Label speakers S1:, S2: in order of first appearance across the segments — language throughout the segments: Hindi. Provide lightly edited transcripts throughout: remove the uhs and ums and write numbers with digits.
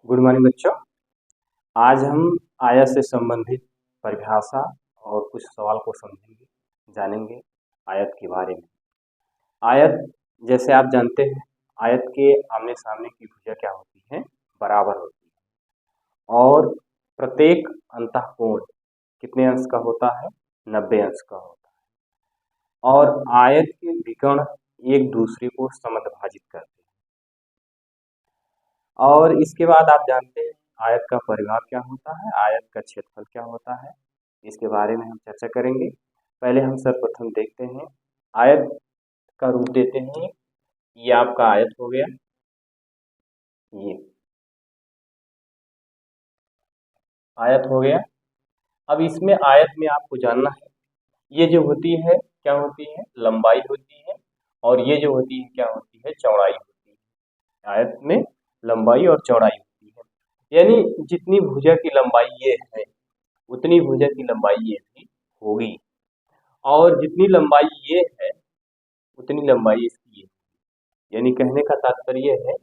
S1: गुड मॉर्निंग बच्चों। आज हम आयत से संबंधित परिभाषा और कुछ सवाल को समझेंगे, जानेंगे आयत के बारे में। आयत जैसे आप जानते हैं, आयत के आमने सामने की भुजा क्या होती है? बराबर होती है। और प्रत्येक अंतःकोण कितने अंश का होता है? 90 अंश का होता है। और आयत के विकर्ण एक दूसरे को समद्विभाजित करते हैं। और इसके बाद आप जानते हैं आयत का परिमाप क्या होता है, आयत का क्षेत्रफल क्या होता है, इसके बारे में हम चर्चा करेंगे। पहले हम सर्वप्रथम देखते हैं, आयत का रूप देते हैं। ये आपका आयत हो गया, ये आयत हो गया। अब इसमें आयत में आपको जानना है, ये जो होती है क्या होती है? लंबाई होती है। और ये जो होती है क्या होती है? चौड़ाई होती है। आयत में लंबाई और चौड़ाई होती है, यानी जितनी भुजा की लंबाई ये है उतनी भुजा की लंबाई ये भी होगी, और जितनी लंबाई ये है उतनी लंबाई इसकी ये। यानी कहने का तात्पर्य है,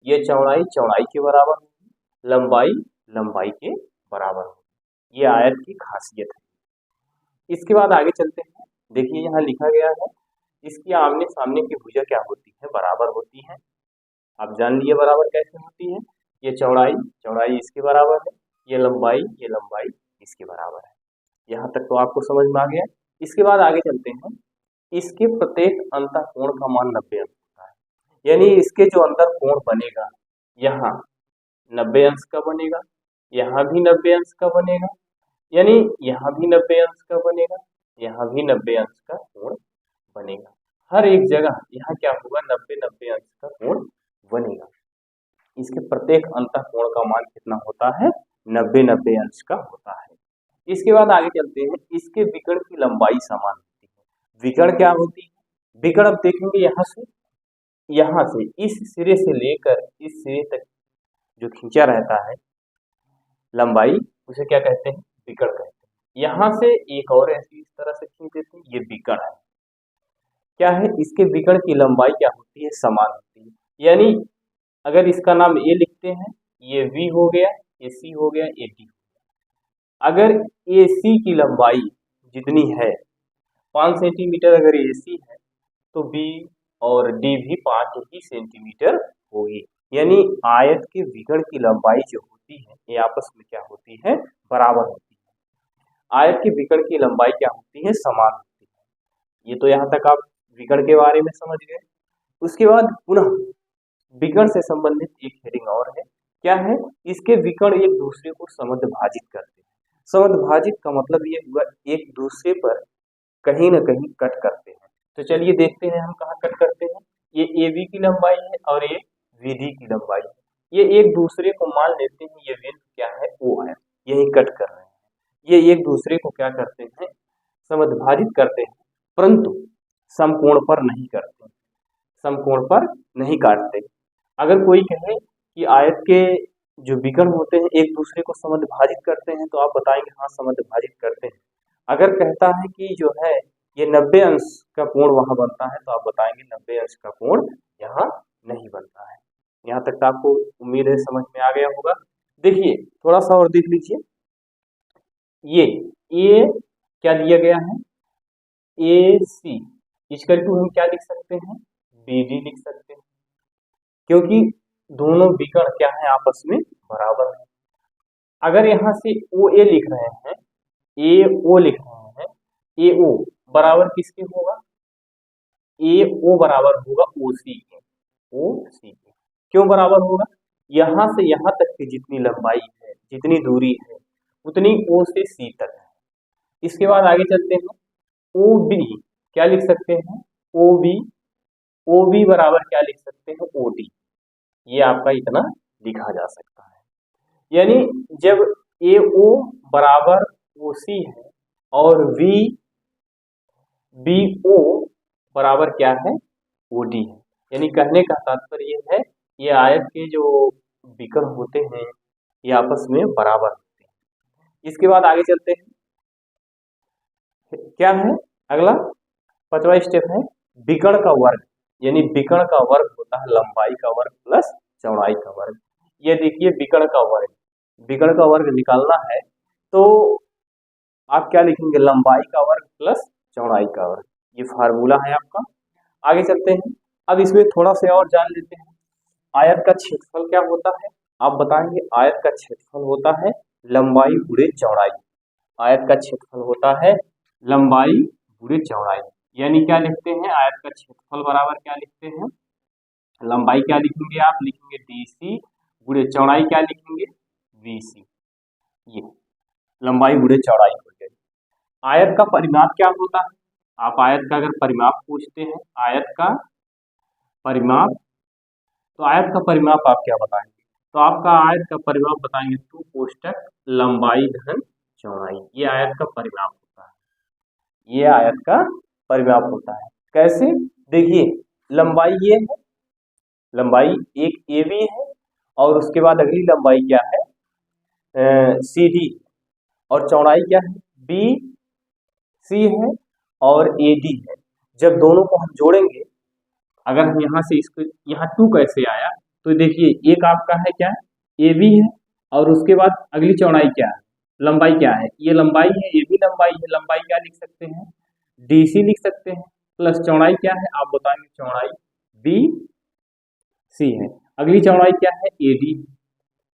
S1: ये चौड़ाई चौड़ाई के बराबर होगी, लंबाई लंबाई के बराबर होगी। ये आयत की खासियत है। इसके बाद आगे चलते हैं। देखिए यहाँ लिखा गया है, इसकी आमने सामने की भुजा क्या होती है? बराबर होती है। आप जान लिए बराबर कैसे होती है। ये चौड़ाई चौड़ाई इसके बराबर है, ये लंबाई इसके बराबर है। यहाँ तक तो आपको समझ में आ गया। इसके बाद आगे चलते हैं। इसके प्रत्येक अंतःकोण का मान 90 अंश होता है, यानी इसके जो अंतर कोण बनेगा, यहाँ 90 अंश का बनेगा, यहाँ भी 90 अंश का बनेगा, यानी यहाँ भी 90 अंश का बनेगा, यहाँ भी 90 अंश का कोण बनेगा। हर एक जगह यहाँ क्या होगा? 90-90 अंश का कोण बनेगा। इसके प्रत्येक अंतःकोण का मान कितना होता है? 90-90 अंश का होता है। इसके बाद आगे चलते हैं। इसके विकर्ण की लंबाई समान होती है। विकर्ण क्या होती है? विकर्ण अब देखेंगे, यहाँ से इस सिरे से लेकर इस सिरे तक जो खींचा रहता है लंबाई, उसे क्या कहते हैं? विकर्ण कहते हैं। यहाँ से एक और ऐसी इस तरह से खींच देते हैं, ये विकर्ण है। क्या है? इसके विकर्ण की लंबाई क्या होती है? समान होती है। यानी अगर इसका नाम ए लिखते हैं, ये वी हो गया, ये सी हो गया, ये डी हो गया। अगर ए सी की लंबाई जितनी है 5 सेंटीमीटर, अगर ए सी है तो बी और डी भी 5 ही सेंटीमीटर होगी। यानी आयत के विकर्ण की लंबाई जो होती है ये आपस में क्या होती है? बराबर होती है। आयत के विकर्ण की लंबाई क्या होती है? समान होती है। ये तो यहाँ तक आप विकर्ण के बारे में समझ गए। उसके बाद पुनः विकर्ण से संबंधित एक हेडिंग और है। क्या है? इसके विकर्ण एक दूसरे को समद्विभाजित करते हैं। समद्विभाजित का मतलब ये हुआ एक दूसरे पर कहीं ना कहीं कट करते हैं। तो चलिए देखते हैं हम कहाँ कट करते हैं। ये ए बी की लंबाई है और ये वी डी की लंबाई है। ये एक दूसरे को मान लेते हैं, ये बिंदु क्या है? ओ है, यही कट कर रहे हैं। ये एक दूसरे को क्या करते हैं? समद्विभाजित करते हैं, परंतु समकोण पर नहीं करते, समकोण पर नहीं काटते। अगर कोई कहे कि आयत के जो विकर्ण होते हैं एक दूसरे को समद्विभाजित करते हैं, तो आप बताएंगे हाँ समद्विभाजित करते हैं। अगर कहता है कि जो है ये 90 अंश का कोण वहां बनता है, तो आप बताएंगे 90 अंश का कोण यहाँ नहीं बनता है। यहाँ तक तो आपको उम्मीद है समझ में आ गया होगा। देखिए थोड़ा सा और देख लीजिए। ये क्या दिया गया है? ए सी इक्वल टू हम क्या लिख सकते हैं? बी डी लिख सकते हैं, क्योंकि दोनों विकर्ण क्या है? आपस में बराबर है। अगर यहाँ से ओ ए लिख रहे हैं, ए ओ लिख रहे हैं, ए ओ बराबर किसके होगा? ए ओ बराबर होगा ओ सी के। ओ सी के क्यों बराबर होगा? यहाँ से यहाँ तक की जितनी लंबाई है, जितनी दूरी है, उतनी ओ से सी तक है। इसके बाद आगे चलते हैं। ओ बी क्या लिख सकते हैं? ओ बी बराबर क्या लिख सकते हैं? O D. ये आपका इतना लिखा जा सकता है। यानी जब ए ओ बराबर ओ सी है और वी बी ओ बराबर क्या है? ओ डी है। यानी कहने का तात्पर्य है ये आयत के जो विकर्ण होते हैं ये आपस में बराबर होते हैं। इसके बाद आगे चलते हैं। क्या है अगला? 5वां स्टेप है विकर्ण का वर्ग। यानी विकर्ण का वर्ग होता है लंबाई का वर्ग प्लस चौड़ाई का वर्ग। ये देखिए विकर्ण का वर्ग, विकर्ण का वर्ग निकालना है तो आप क्या लिखेंगे, लंबाई का वर्ग प्लस चौड़ाई का वर्ग, ये फार्मूला है आपका। आगे चलते हैं, अब इसमें थोड़ा सा और जान लेते हैं, आयत का क्षेत्रफल क्या होता है, आप बताएंगे। आयत का क्षेत्रफल होता है लंबाई गुणे चौड़ाई, आयत का क्षेत्रफल होता है लंबाई गुणे चौड़ाई, यानी क्या लिखते हैं, आयत का क्षेत्रफल बराबर क्या लिखते हैं, लंबाई क्या लिखेंगे, आप लिखेंगे डीसी गुणे चौड़ाई क्या लिखेंगे, बीसी, ये लंबाई गुणे चौड़ाई हो गई। आयत का परिमाप क्या होता है, आप आयत का अगर परिमाप पूछते हैं, आयत का परिमाप, तो आयत का परिमाप आप क्या बताएंगे, तो आपका आयत का परिमाप बताएंगे 2 कोष्टक लंबाई धन चौड़ाई, ये आयत का परिमाप होता है, ये आयत का परिमाप होता है। कैसे, देखिए लंबाई ये है, लंबाई एक ए बी है और उसके बाद अगली लंबाई क्या है, सी डी, और चौड़ाई क्या है, बी सी है और ए डी है। जब दोनों को हम जोड़ेंगे, अगर हम यहाँ से इसको, यहाँ 2 कैसे आया, तो देखिए एक आपका है क्या, ए बी है और उसके बाद अगली चौड़ाई क्या है, लंबाई क्या है, ये लंबाई है, ये भी लंबाई है, लंबाई क्या लिख सकते हैं, डी सी लिख सकते हैं, प्लस चौड़ाई क्या है, आप बताएंगे चौड़ाई बी सी है, अगली चौड़ाई क्या है, ए डी,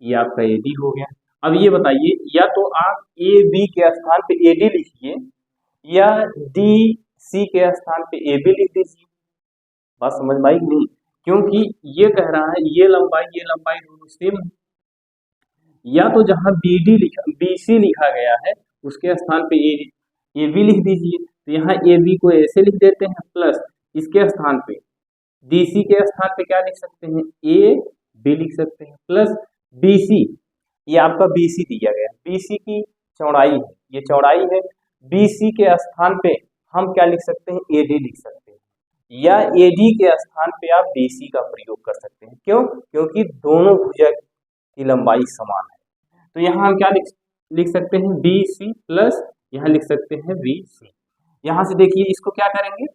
S1: ये आपका ए डी हो गया। अब ये बताइए, या तो आप ए बी के स्थान पे ए डी लिखिए या डी सी के स्थान पे ए बी लिख दीजिए, बात समझ में आई नहीं, क्योंकि ये कह रहा है ये लंबाई दोनों सेम है, या तो जहां बी डी लिखा, बी सी लिखा गया है उसके स्थान पे ए बी लिख दीजिए, तो यहाँ ए बी को ऐसे लिख देते हैं, प्लस इसके स्थान पे डी सी के स्थान पे क्या लिख सकते हैं, ए बी लिख सकते हैं, प्लस बी सी, ये आपका बी सी दिया गया, बी सी की चौड़ाई है, ये चौड़ाई है, बी सी के स्थान पे हम क्या लिख सकते हैं, ए डी लिख सकते हैं, या ए डी के स्थान पे आप बी सी का प्रयोग कर सकते हैं, क्यों, क्योंकि दोनों भुजक की लंबाई समान है, तो यहाँ हम क्या लिख सकते हैं, बी सी प्लस यहाँ लिख सकते हैं बी सी। यहाँ से देखिए इसको क्या करेंगे,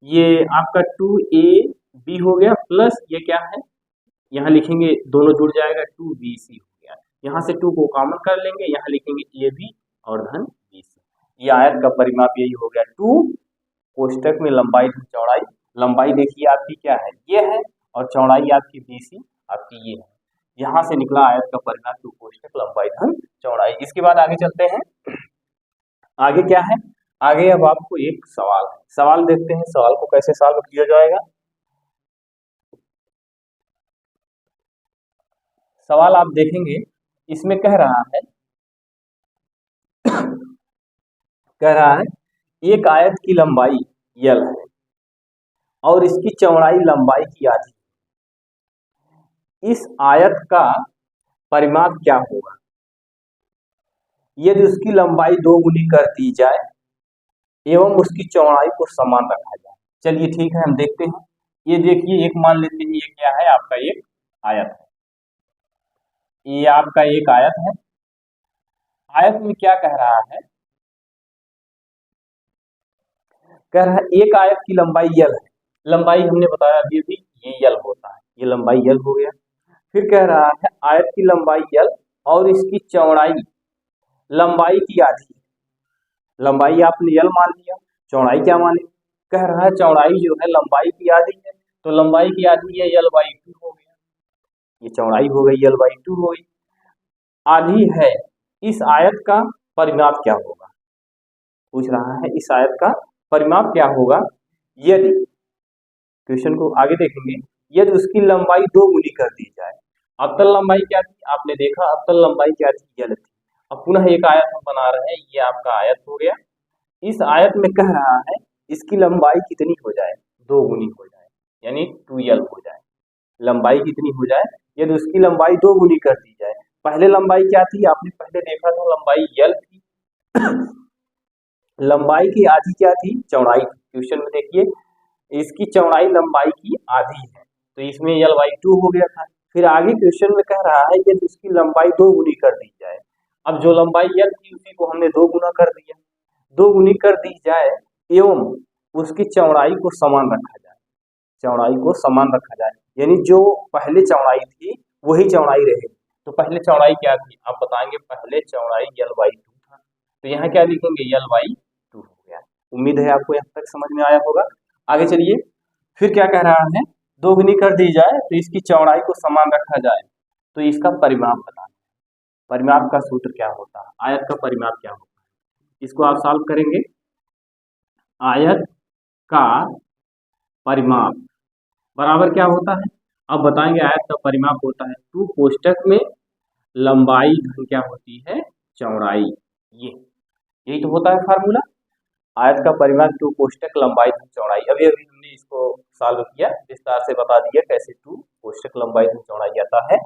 S1: ये आपका 2 ए बी हो गया, प्लस ये क्या है, यहाँ लिखेंगे दोनों जुड़ जाएगा 2 बी सी हो गया, यहाँ से 2 को कॉमन कर लेंगे, यहाँ लिखेंगे ए बी और धन बी सी, ये आयत का परिमाप यही हो गया, 2 कोष्टक में लंबाई धन चौड़ाई, लंबाई देखिए आपकी क्या है, ये है, और चौड़ाई आपकी बी सी आपकी ये है, यहाँ से निकला आयत का परिमाप 2 कोष्टक लंबाई धन चौड़ाई। इसके बाद आगे चलते हैं, आगे क्या है, आगे अब आपको एक सवाल है, सवाल देखते हैं, सवाल को कैसे सॉल्व किया जाएगा। सवाल आप देखेंगे, इसमें कह रहा है एक आयत की लंबाई यल है और इसकी चौड़ाई लंबाई की आधी, इस आयत का परिमाप क्या होगा यदि उसकी लंबाई 2 गुनी कर दी जाए एवं उसकी चौड़ाई को समान रखा जाए। चलिए ठीक है, हम देखते हैं, ये देखिए एक मान लेते हैं, ये क्या है, आपका एक आयत है, ये आपका एक आयत है, आयत में क्या कह रहा है, कह रहा है एक आयत की लंबाई यल है, लंबाई हमने बताया अभी अभी ये यल होता है, ये लंबाई यल हो गया। फिर कह रहा है आयत की लंबाई यल और इसकी चौड़ाई लंबाई की आधी, लंबाई आपने यल मान लिया, चौड़ाई क्या माने, कह रहा है चौड़ाई जो है लंबाई की आधी है, तो लंबाई की आधी है यल बाई 2 हो गया, ये चौड़ाई हो गई यल बाई 2 हो गई, आधी है, इस आयत का परिमाप क्या होगा, पूछ रहा है इस आयत का परिमाप क्या होगा यदि, क्वेश्चन को आगे देखेंगे, यदि उसकी लंबाई 2 गुनी कर दी जाए। अवतल लंबाई क्या थी, आपने देखा अवतल लंबाई क्या थी, यल थी। अब पुनः एक आयत हम बना रहे हैं, ये आपका आयत हो गया, इस आयत में कह रहा है इसकी लंबाई कितनी हो जाए, 2 गुनी हो जाए, यानी 2l हो जाए, लंबाई कितनी हो जाए, यदि उसकी लंबाई 2 गुनी कर दी जाए। पहले लंबाई क्या थी, आपने पहले देखा था लंबाई यल थी लंबाई की आधी क्या थी, चौड़ाई थी, क्वेश्चन में देखिए इसकी चौड़ाई लंबाई की आधी है, तो इसमें यल बाई 2 हो गया था। फिर आगे क्वेश्चन में कह रहा है यदि उसकी लंबाई 2 गुनी कर दी जाए, अब जो लंबाई यल थी उसी को हमने 2 गुना कर दिया, 2 गुनी कर दी जाए एवं उसकी चौड़ाई को समान रखा जाए, चौड़ाई को समान रखा जाए, यानी जो पहले चौड़ाई थी वही चौड़ाई रहेगी। तो पहले चौड़ाई क्या थी आप बताएंगे, पहले चौड़ाई L/2 था, तो यहाँ क्या लिखेंगे L/2 हो गया। उम्मीद है आपको यहाँ तक समझ में आया होगा। आगे चलिए, फिर क्या कह रहा है, दोगुनी कर दी जाए तो इसकी चौड़ाई को समान रखा जाए तो इसका परिमाप बताना। परिमाप का सूत्र क्या होता है, आयत का परिमाप क्या होता है, इसको आप सॉल्व करेंगे। आयत का परिमाप बराबर क्या होता है, अब बताएंगे। आयत का परिमाप होता है 2 कोष्टक में लंबाई धन क्या होती है चौड़ाई। ये यही तो होता है फार्मूला, आयत का परिमाप 2 कोष्टक लंबाई धन चौड़ाई। अभी अभी हमने इसको सॉल्व किया, विस्तार से बता दिया कैसे 2 कोष्टक लंबाई धन चौड़ाई आता है।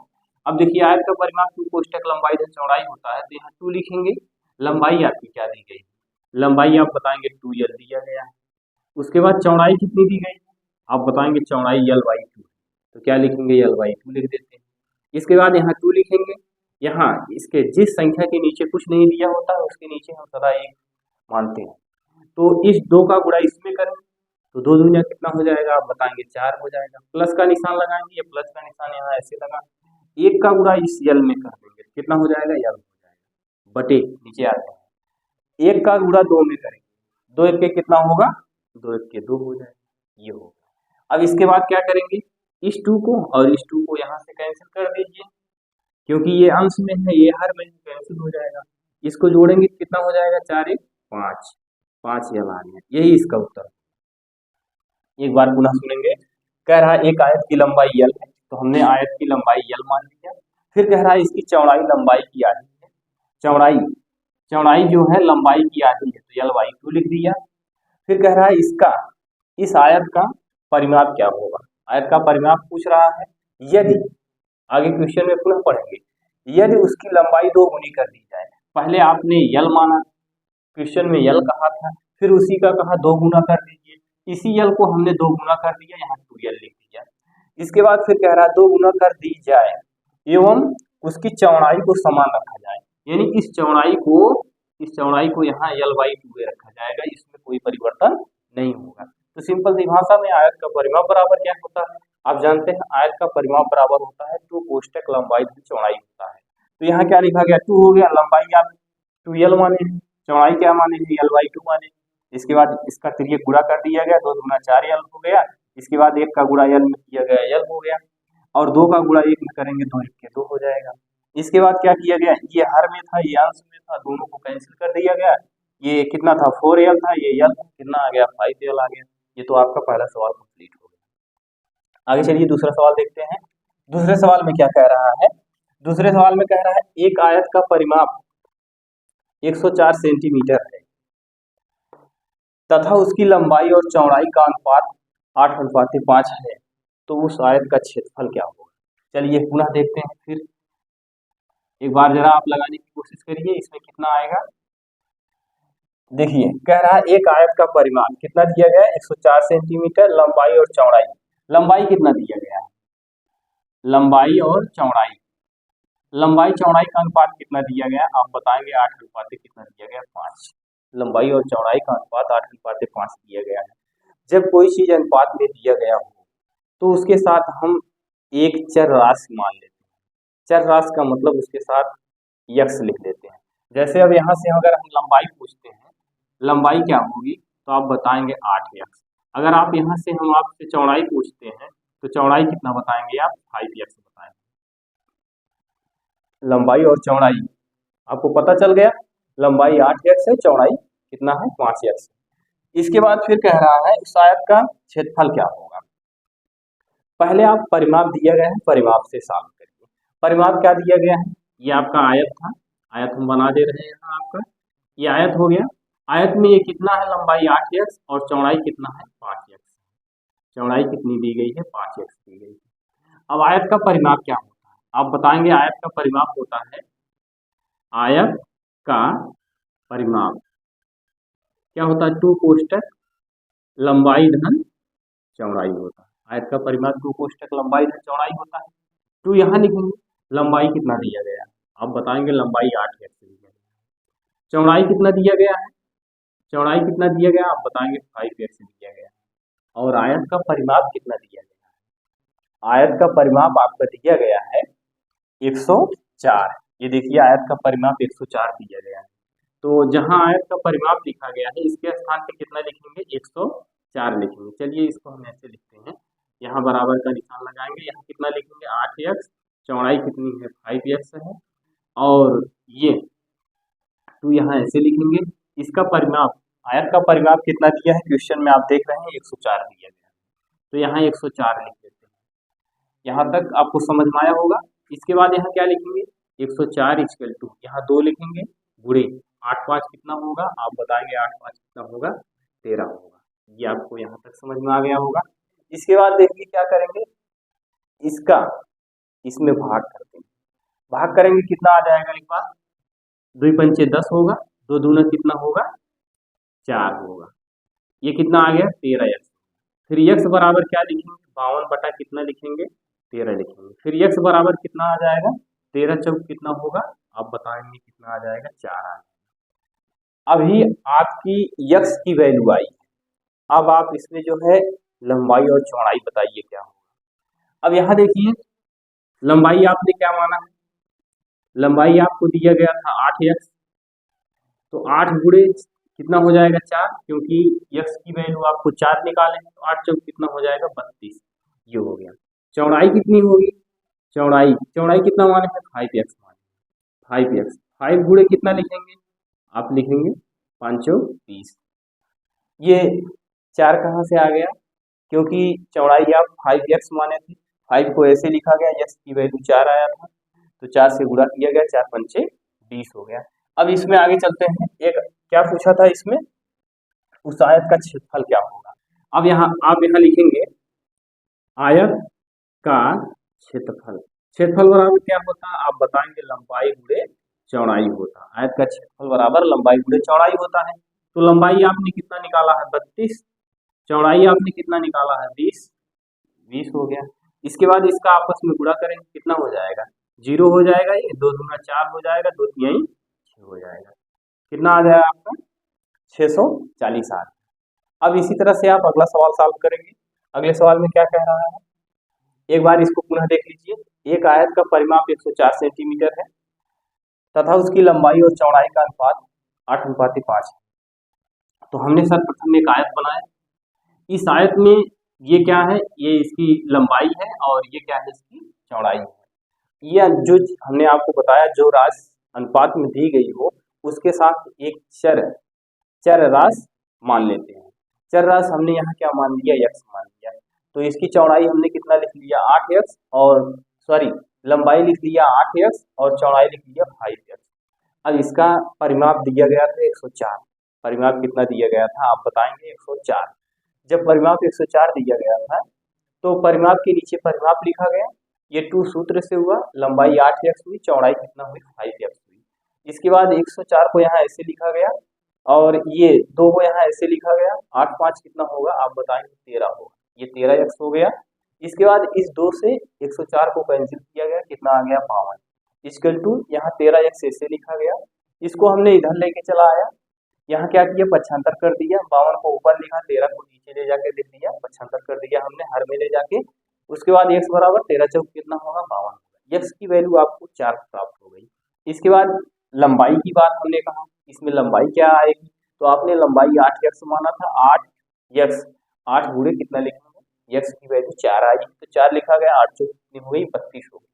S1: अब देखिए आयत का परिमाप 2 कोष्टक लंबाई धन चौड़ाई होता है, तो यहाँ 2 लिखेंगे। लंबाई आपकी क्या दी गई, लंबाई आप बताएंगे 2L दिया गया है। उसके बाद चौड़ाई कितनी दी गई, आप बताएंगे चौड़ाई L/2, तो क्या लिखेंगे L/2 लिख देते हैं। इसके बाद यहाँ 2 लिखेंगे। यहाँ इसके जिस संख्या के नीचे कुछ नहीं दिया होता है उसके नीचे हम सदा 1 मानते हैं। तो इस 2 का गुणा इसमें करें तो 2 दूनिया कितना हो जाएगा, आप बताएंगे 4 हो जाएगा। प्लस का निशान लगाएंगे, ये प्लस का निशान यहाँ ऐसे लगा, 1 का गुणा इस L में कर देंगे, कितना हो जाएगा L हो जाएगा, बटे नीचे आते हैं 1 का गुणा 2 में करेंगे, 2 1 के कितना होगा, 2 1 के 2 हो जाएगा, ये होगा। अब इसके बाद क्या करेंगे, इस 2 को और इस 2 को यहाँ से कैंसिल कर दीजिए, क्योंकि ये अंश में है ये हर में कैंसिल हो जाएगा। इसको जोड़ेंगे कितना हो जाएगा, 4 1 5, 5 L आ गया, यही इसका उत्तर। एक बार पुनः सुनेंगे, कह रहा है एक आयत की लंबाई L है, तो हमने आयत की लंबाई L मान लिया। फिर कह रहा है इसकी चौड़ाई लंबाई की आधी है, चौड़ाई जो है लंबाई की आधी है, तो L/2 लिख दिया। फिर कह रहा है इसका इस आयत का परिमाप क्या होगा, आयत का परिमाप पूछ रहा है। यदि आगे क्वेश्चन में पुनः पढ़ेंगे, यदि उसकी लंबाई 2 गुनी कर दी जाए, पहले आपने L माना, क्वेश्चन में L कहा था, फिर उसी का कहा 2 गुना कर दीजिए, इसी L को हमने 2 गुना कर दिया, यहाँ 2L लिख दिया। इसके बाद फिर कह रहा है 2 गुना कर दी जाए एवं उसकी चौड़ाई को समान रखा जाए, यानी इस चौड़ाई को यहाँ L/2 रखा जाएगा, इसमें कोई परिवर्तन नहीं होगा। तो सिंपल सी भाषा में आयत का परिमाप बराबर क्या होता है, आप जानते हैं आयत का परिमाप बराबर होता है 2 कोष्टक लंबाई धन चौड़ाई होता है। तो यहाँ क्या लिखा गया, 2 हो गया, लंबाई आप 2L माने, चौड़ाई क्या माने L/2 माने। इसके बाद इसका तिर्यक गुणा कर दिया गया, 2 दूना 4L हो गया। इसके बाद 1 का गुणा L में किया गया, L हो गया, और 2 का गुणा 1 में करेंगे, 2 1 के 2 हो जाएगा। इसके बाद क्या किया गया, ये हर में था ये अंश में था, दोनों को कैंसिल कर दिया गया। ये कितना था 4L था, ये L कितना आ गया 5L आ गया। ये तो आपका पहला सवाल कंप्लीट हो गया। आगे चलिए दूसरा सवाल देखते हैं। दूसरे सवाल में क्या कह रहा है, दूसरे सवाल में कह रहा है एक आयत का परिमाप 104 सेंटीमीटर है तथा उसकी लंबाई और चौड़ाई का अनुपात 8:5 है, तो उस आयत का क्षेत्रफल क्या होगा। चलिए पुनः देखते हैं, फिर एक बार जरा आप लगाने की कोशिश करिए, इसमें कितना आएगा। देखिए कह रहा है एक आयत का परिमाप कितना दिया गया है 104 सेंटीमीटर, लंबाई और चौड़ाई, लंबाई कितना दिया गया है, लंबाई और चौड़ाई, लंबाई चौड़ाई का अनुपात कितना दिया गया, आप बताएंगे 8:5 कितना दिया गया 5, लंबाई और चौड़ाई का अनुपात 8:5 दिया गया है। जब कोई चीज अनुपात में दिया गया हो तो उसके साथ हम एक चर राशि मान लेते हैं, चर राशि का मतलब उसके साथ यक्स लिख देते हैं। जैसे अब यहाँ से अगर हम लंबाई पूछते हैं, लंबाई क्या होगी, तो आप बताएंगे 8x। अगर आप यहाँ से हम आपसे चौड़ाई पूछते हैं तो चौड़ाई कितना बताएंगे आप 5x बताएंगे। लंबाई और चौड़ाई आपको पता चल गया, लंबाई 8x है, चौड़ाई कितना है 5x। इसके बाद फिर कह रहा है इस आयत का क्षेत्रफल क्या होगा। पहले आप परिमाप दिया गया है, परिमाप से सॉल्व करिए। परिमाप क्या दिया गया है, ये आपका आयत था, आयत हम बना दे रहे हैं यहाँ आपका, ये आयत हो गया। आयत में ये कितना है, लंबाई 8x और चौड़ाई कितना है 5x, चौड़ाई कितनी दी गई है 5x दी गई है। अब आयत का परिमाप क्या होता है, आप बताएंगे आयत का परिमाप होता है, आयत का परिमाप क्या होता है 2 कोष्टक लंबाई धन चौड़ाई होता है। आयत का परिमाप 2 कोष्टक लंबाई धन चौड़ाई होता है। 2 यहाँ लिखेंगे, लंबाई कितना दिया गया है, आप बताएंगे लंबाई 8x दिया गया है, चौड़ाई कितना दिया गया है, चौड़ाई कितना दिया गया आप बताएंगे 5x दिया गया है, और आयत का परिमाप कितना दिया गया है, आयत का परिमाप आपका दिया गया है 104। ये देखिए आयत का परिमाप 104 दिया गया है। तो जहां आयत का परिमाप लिखा गया है इसके स्थान पे कितना लिखेंगे, 104 लिखेंगे। चलिए इसको हम ऐसे लिखते हैं, यहाँ बराबर का निशान लगाएंगे, यहाँ कितना लिखेंगे 8x, चौड़ाई कितनी है 5x है, और ये 2 यहाँ ऐसे लिखेंगे। इसका परिमाप, आयत का परिमाप कितना दिया है क्वेश्चन में आप देख रहे हैं 104 दिया गया है, तो यहाँ 104 लिख देते हैं। यहाँ तक आपको समझ में आया होगा। इसके बाद यहाँ क्या लिखेंगे, 104 इक्वल टू, यहाँ 2 लिखेंगे, गुणे 8 5 कितना होगा, आप बताएंगे 8 5 कितना होगा, 13 होगा। ये आपको यहाँ तक समझ में आ गया होगा। इसके बाद देखिए क्या करेंगे, इसका इसमें भाग करते हैं। भाग करेंगे कितना आ जाएगा, एक बार 2 पंचे 10 होगा, 2 दूना कितना होगा 4 होगा। ये कितना आ गया 13x। फिर x बराबर क्या लिखेंगे, 52 बटा कितना लिखेंगे 13 लिखेंगे। फिर x बराबर कितना आ जाएगा, 13 चौक कितना होगा, आप बताएंगे कितना आ जाएगा 4 आ जाएगा। अभी आपकी x की वैल्यू आई है, अब आप इसमें जो है लंबाई और चौड़ाई बताइए क्या होगा। अब यहाँ देखिए लंबाई आपने क्या माना है, लंबाई आपको दिया गया था 8x, तो 8 गुणे कितना हो जाएगा 4, क्योंकि x की वैल्यू आपको 4 निकालें, तो 8 चौक कितना हो जाएगा 32, ये हो गया। चौड़ाई कितनी होगी, चौड़ाई कितना माने हैं 5x माने, 5x 5 गुणे कितना लिखेंगे, आप लिखेंगे 5 चौक 30। ये 4 कहाँ से आ गया, क्योंकि चौड़ाई आप 5x माने थे, 5 को ऐसे लिखा गया, x की वैल्यू 4 आया था, तो 4 से गुणा किया गया, 4 पंचे 20 हो गया। अब इसमें आगे चलते हैं, एक क्या पूछा था इसमें, उस आयत का क्षेत्रफल क्या होगा। अब यहाँ आप यहाँ लिखेंगे आयत का क्षेत्रफल, क्षेत्रफल बराबर क्या होता है, आप बताएंगे लंबाई गुणे चौड़ाई होता है। आयत का क्षेत्रफल बराबर लंबाई गुणे चौड़ाई होता है। तो लंबाई आपने कितना निकाला है 32, चौड़ाई आपने कितना निकाला है 20 हो गया। इसके बाद इसका आपस में गुणा करेंगे, कितना हो जाएगा 0 हो जाएगा, ये 2 दूना 4 हो जाएगा, 2 तिहाई 6 हो जाएगा, कितना आ जाएगा आपका 640 आ। अब इसी तरह से आप अगला सवाल सॉल्व करेंगे। अगले सवाल में क्या कह रहा है, एक बार इसको पुनः देख लीजिए। एक आयत का परिमाप 104 सेंटीमीटर है तथा उसकी लंबाई और चौड़ाई का अनुपात 8:5 है। तो हमने सर्वप्रथम एक आयत बनाया, इस आयत में ये क्या है, ये इसकी लंबाई है और ये क्या है इसकी चौड़ाई है। यह जो हमने आपको बताया जो राशि अनुपात में दी गई हो उसके साथ एक चर राशि मान लेते हैं। चर राशि हमने यहाँ क्या मान लिया, x मान लिया। तो इसकी चौड़ाई हमने कितना लिख लिया 8x, और सॉरी लंबाई लिख लिया 8x और चौड़ाई लिख लिया 5x। अब इसका परिमाप दिया गया था 104, परिमाप कितना दिया गया था आप बताएंगे 104। जब परिमाप 104 दिया गया था तो परिमाप के नीचे परिमाप लिखा गया, ये 2 सूत्र से हुआ, लंबाई 8x हुई, चौड़ाई कितना हुई 5x हुई। इसके बाद 104 को यहाँ ऐसे लिखा गया और ये 2 को यहाँ ऐसे लिखा गया, 8 5 कितना होगा आप बताएंगे 13 होगा, ये 13x हो गया। इसके बाद इस 2 से 104 को कैंसिल किया गया, कितना आ गया 52, इक्वल टू यहाँ 13x ऐसे लिखा गया, इसको हमने इधर लेके चला आया, यहाँ क्या किया पक्षांतर कर दिया, 52 को ऊपर लिखा, 13 को नीचे ले जाके लिख दिया, पक्षांतर कर दिया हमने हर में ले जाके। उसके बाद x बराबर 13 चौक कितना होगा 52, x की वैल्यू आपको 4 प्राप्त हो गई। इसके बाद लंबाई की बात हमने कहा, इसमें लंबाई क्या आएगी, तो आपने लंबाई 8x माना था, 8x 8 गुणे कितना लिखेंगे, x की वैल्यू 4 आई, तो 4 लिखा गया, 8 चौक कितनी हो गई 32 हो गई।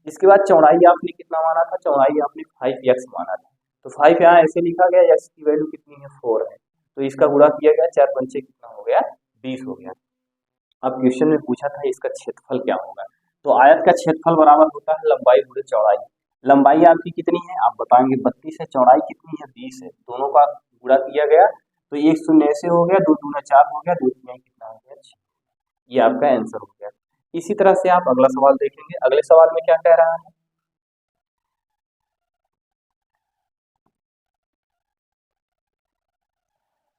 S1: इसके बाद चौड़ाई आपने कितना माना था, चौड़ाई आपने 5x माना था, तो 5 यहाँ ऐसे लिखा गया, x की वैल्यू कितनी है 4 है, तो इसका गुणा किया गया, 4 पंचे कितना हो गया 20 हो गया। अब क्वेश्चन में पूछा था इसका क्षेत्रफल क्या होगा, तो आयत का क्षेत्रफल बराबर होता है लंबाई गुणे चौड़ाई। लंबाई आपकी कितनी है आप बताएंगे 32 है, चौड़ाई कितनी है 20 है, दोनों का गुणा किया गया, तो 1 शून्य ऐसे हो गया, 2 दूना 4 हो गया, 2 तिहाई कितना हो गया 6, ये आपका आंसर हो गया। इसी तरह से आप अगला सवाल देखेंगे। अगले सवाल में क्या कह रहा है,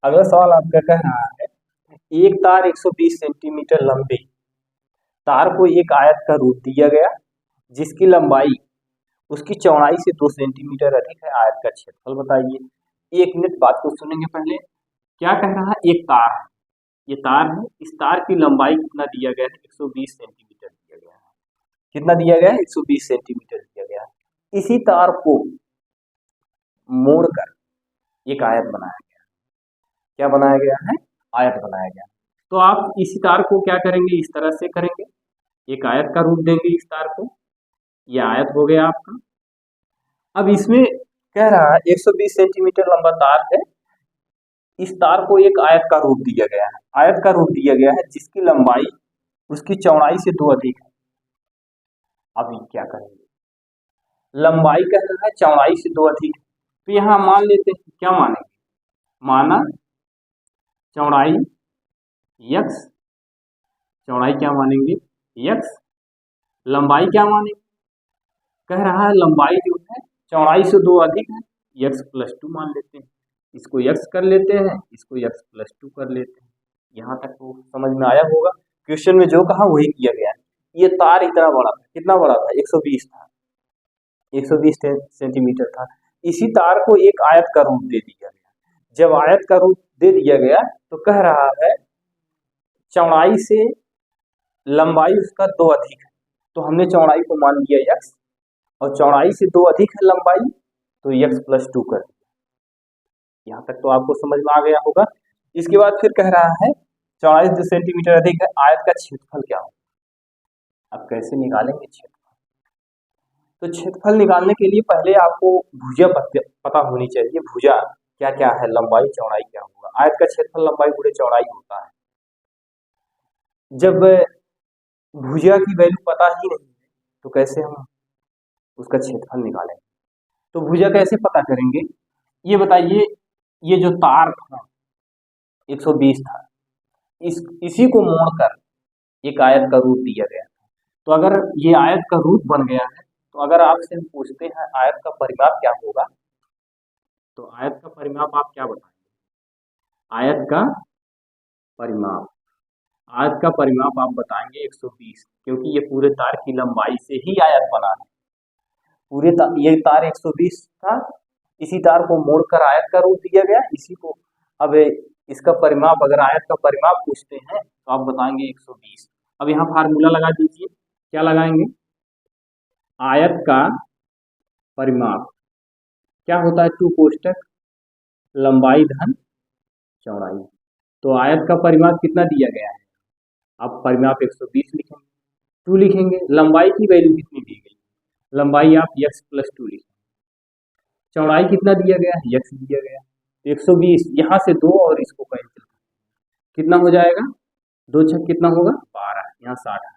S1: अगला सवाल आपका कह रहा है एक तार 120 सेंटीमीटर लंबी तार को एक आयत का रूप दिया गया जिसकी लंबाई उसकी चौड़ाई से 2 सेंटीमीटर अधिक है, आयत का क्षेत्रफल बताइए। 1 मिनट बात को सुनेंगे पहले। क्या कह रहा है, एक तार है, ये तार है, इस तार की लंबाई कितना दिया गया है 120 सेंटीमीटर दिया गया है, कितना दिया गया है, 120 सेंटीमीटर दिया गया है। इसी तार को मोड़कर एक आयत बनाया गया। क्या बनाया गया है, आयत बनाया गया। तो आप इसी तार को क्या करेंगे, इस तरह से करेंगे, एक आयत का रूप देंगे इस तार को, ये आयत हो गया आपका। अब इसमें कह रहा है 120 सेंटीमीटर लंबा तार है, इस तार को एक आयत का रूप दिया गया है, आयत का रूप दिया गया है जिसकी लंबाई उसकी चौड़ाई से 2 अधिक है। अब ये क्या करेंगे, लंबाई कह रहा है चौड़ाई से 2 अधिक है, तो यहाँ मान लेते हैं, क्या मानेंगे, माना चौड़ाई x, चौड़ाई क्या मानेंगे x, लंबाई क्या मानेंगे, कह रहा है लंबाई जो है चौड़ाई से 2 अधिक है, x + 2 मान लेते हैं, इसको x कर लेते हैं, इसको x + 2 कर लेते हैं। यहाँ तक तो समझ में आया होगा, क्वेश्चन में जो कहा वही किया गया है। ये तार इतना बड़ा था, कितना बड़ा था, 120 था, 120 सेंटीमीटर था। इसी तार को एक आयत का रूप दे दिया गया। जब आयत का रूप दे दिया गया तो कह रहा है चौड़ाई से लंबाई उसका 2 अधिक है, तो हमने चौड़ाई को मान लिया x, और चौड़ाई से 2 अधिक है लंबाई, तो x + 2 कर दिया। यहाँ तक तो आपको समझ में आ गया होगा। इसके बाद फिर कह रहा है चौड़ाई 2 सेंटीमीटर अधिक है, आयत का क्षेत्रफल क्या हो। अब कैसे निकालेंगे क्षेत्रफल, तो क्षेत्रफल निकालने के लिए पहले आपको भुजा पता होनी चाहिए, भुजा क्या क्या है, लंबाई चौड़ाई क्या होगा। आयत का क्षेत्रफल लंबाई गुणे चौड़ाई होता है। जब भुजा की वैल्यू पता ही नहीं है तो कैसे हम उसका क्षेत्रफल निकालेंगे, तो भुजा कैसे पता करेंगे, ये बताइए। ये जो तार था 120 था, इसी को मोड़कर एक आयत का रूप दिया गया। तो अगर ये आयत का रूप बन गया है, तो अगर आपसे हम पूछते हैं आयत का परिमाप क्या होगा, तो आयत का परिमाप आप क्या बताएंगे, आयत का परिमाप, आयत का परिमाप आप बताएंगे 120, क्योंकि ये पूरे तार की लंबाई से ही आयत बना है। पूरे ये तार 120 था, इसी तार को मोड़कर आयत का रूप दिया गया, इसी को अब इसका परिमाप, अगर आयत का परिमाप पूछते हैं तो आप बताएंगे 120। अब यहाँ फार्मूला लगा दीजिए, क्या लगाएंगे, आयत का परिमाप क्या होता है, 2 कोष्टक लंबाई धन चौड़ाई। तो आयत का परिमाप कितना दिया गया है, आप परिमाप 120 लिखेंगे, 2 लिखेंगे, लंबाई की वैल्यू कितनी दी गई, लंबाई आप x + 2 लिखेंगे, चौड़ाई कितना दिया गया है, x दिया गया, 120, यहाँ से 2 और इसको कैंसिल, कितना हो जाएगा, 2 छक कितना होगा 12, यहाँ 60,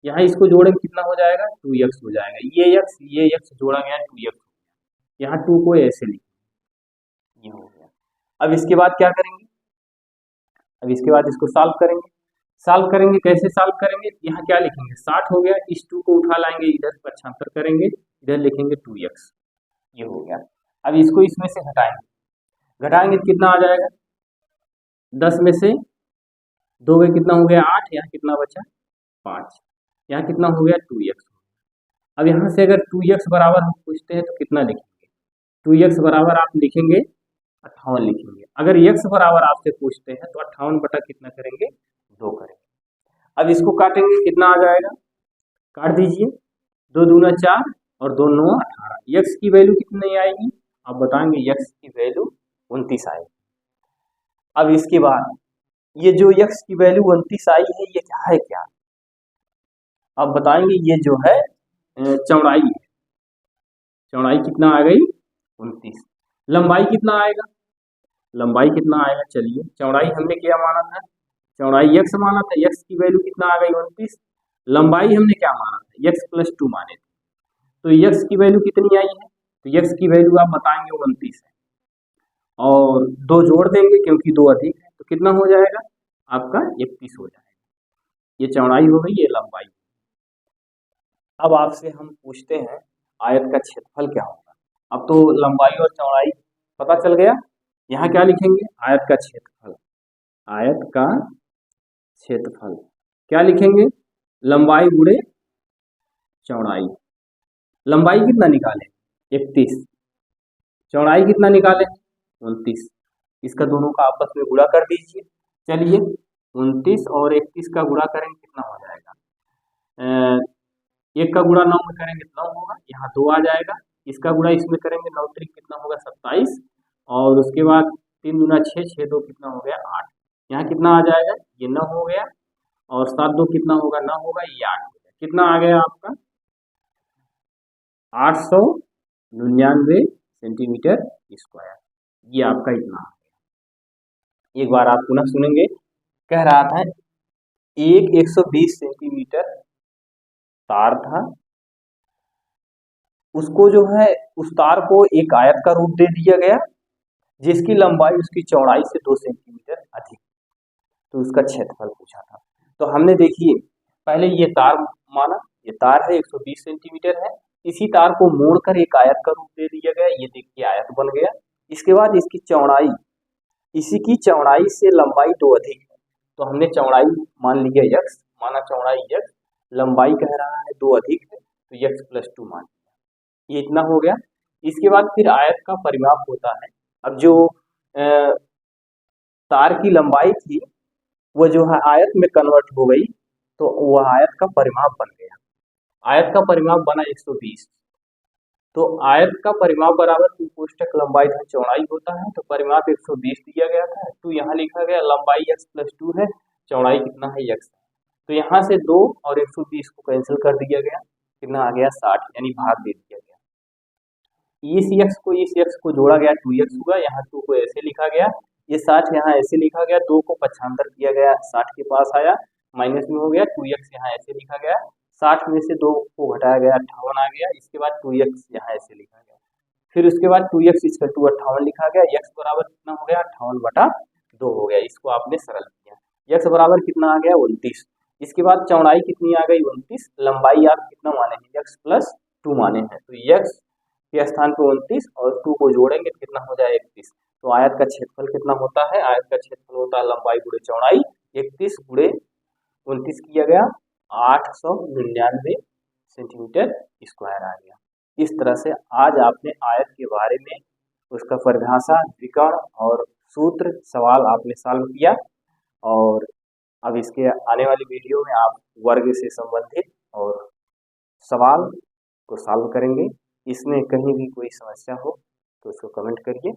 S1: यहाँ इसको जोड़ेंगे कितना हो जाएगा 2x हो जाएगा, ये x जोड़ा गया 2x, यहाँ 2 को ऐसे लिखेंगे, ये हो गया। अब इसके बाद क्या करेंगे, अब इसके बाद इसको सॉल्व करेंगे, सॉल्व करेंगे कैसे सॉल्व करेंगे, यहाँ क्या लिखेंगे 60 हो गया, इस 2 को उठा लाएंगे, इधर पक्षांतर करेंगे, इधर लिखेंगे 2x, ये हो गया। अब इसको इसमें से घटाएंगे तो कितना आ जाएगा, 10 में से 2 में कितना हो गया 8, यहाँ कितना बचा 5, यहाँ कितना हो गया 2x। अब यहाँ से अगर 2x बराबर हम पूछते हैं तो कितना लिखेंगे, 2x बराबर आप लिखेंगे 58 लिखेंगे। अगर x बराबर आपसे पूछते हैं तो 58 बटा कितना करेंगे 2 करेंगे। अब इसको काटेंगे, कितना आ जाएगा, काट दीजिए, 2 दूना 4 और 2 9 18, x की वैल्यू कितनी आएगी, आप बताएंगे x की वैल्यू 29 आएगी। अब इसके बाद ये जो x की वैल्यू 29 आई है, ये क्या है, क्या आप बताएंगे, ये जो है चौड़ाई है, चौड़ाई कितना आ गई 29, लंबाई कितना आएगा, लंबाई कितना आएगा, चलिए चौड़ाई हमने क्या माना था, चौड़ाई x माना था, x की वैल्यू कितना आ गई 29, लंबाई हमने क्या माना था x + 2 माने थे, तो x की वैल्यू कितनी आई है, तो x की वैल्यू आप बताएंगे 29 है, और 2 जोड़ देंगे क्योंकि 2 अधिक है, तो कितना हो जाएगा आपका 31 हो जाएगा। ये चौड़ाई हो गई, ये लंबाई। अब आपसे हम पूछते हैं आयत का क्षेत्रफल क्या होगा। अब तो लंबाई और चौड़ाई पता चल गया, यहाँ क्या लिखेंगे, आयत का क्षेत्रफल, आयत का क्षेत्रफल क्या लिखेंगे, लंबाई गुणे चौड़ाई, लंबाई कितना निकालें 31, चौड़ाई कितना निकालें 29, इसका दोनों का आपस में गुणा कर दीजिए। चलिए 29 और 31 का गुणा करेंगे कितना हो जाएगा, 1 का गुणा 9 में करेंगे तो 9 होगा, यहाँ 2 आ जाएगा। इसका गुणा इसमें करेंगे 9 त्रिक कितना होगा 27, और उसके बाद 3 दूना 6, 6 दो कितना हो गया 8। यहाँ कितना आ जाएगा, ये 9 हो गया, और 7 दो कितना होगा 9 होगा, ये 8 हो गया। कितना आ गया आपका 899 सेंटीमीटर स्क्वायर। ये आपका इतना आ गया। एक बार आप पुनः सुनेंगे। कह रहा था एक 120 सेंटीमीटर तार था, उसको जो है उस तार को एक आयत का रूप दे दिया गया, जिसकी लंबाई उसकी चौड़ाई से 2 सेंटीमीटर अधिक, तो उसका क्षेत्रफल पूछा था। तो हमने देखिए पहले ये तार माना, ये तार है 120 सेंटीमीटर है, इसी तार को मोड़कर एक आयत का रूप दे दिया गया, ये देखिए आयत बन गया। इसके बाद इसकी चौड़ाई, इसी की चौड़ाई से लंबाई 2 अधिक है, तो हमने चौड़ाई मान लिया x, माना चौड़ाई x, लंबाई कह रहा है 2 अधिक है, तो x + 2 मान लिया। ये इतना हो गया। इसके बाद फिर आयत का परिमाप होता है। अब जो तार की लंबाई थी वो जो है आयत में कन्वर्ट हो गई, तो वह आयत का परिमाप बन गया। आयत का परिमाप बना 120, तो आयत का परिमाप बराबर 2 कोष्ठक लंबाई धन चौड़ाई होता है, तो परिमाप 120 दिया गया था, 2 यहाँ लिखा गया, लंबाई x + 2 है, चौड़ाई कितना है x, तो यहाँ से 2 और 120 को कैंसिल कर दिया गया, कितना आ गया 60, यानी भाग दे दिया गया। इस x को जोड़ा गया 2x हुआ, यहाँ 2 को ऐसे लिखा गया, ये 60 यहाँ ऐसे लिखा गया, 2 को पक्षांतर किया गया, 60 के पास आया, माइनस में हो गया, 2x यहाँ ऐसे लिखा गया, 60 में से 2 को घटाया गया, 58 आ गया। इसके बाद 2x यहाँ ऐसे लिखा गया, फिर उसके बाद 2x = 58 लिखा गया, x बराबर कितना हो गया 58/2 हो गया। इसको आपने सरल किया, x बराबर कितना आ गया 29। इसके बाद चौड़ाई कितनी आ गई 29, लंबाई आप कितना माने हैं x + 2 माने हैं, तो x के स्थान पे 29 और 2 को जोड़ेंगे तो कितना हो जाए 31। तो आयत का क्षेत्रफल कितना होता है, आयत का क्षेत्रफल होता है लंबाई गुणे चौड़ाई, 31 गुणे 29 किया गया, 899 सेंटीमीटर स्क्वायर आ गया। इस तरह से आज आपने आयत के बारे में उसका परिभाषा, विकर्ण और सूत्र सवाल आपने सॉल्व किया, और अब इसके आने वाली वीडियो में आप वर्ग से संबंधित और सवाल को सॉल्व करेंगे। इसमें कहीं भी कोई समस्या हो तो उसको कमेंट करिए।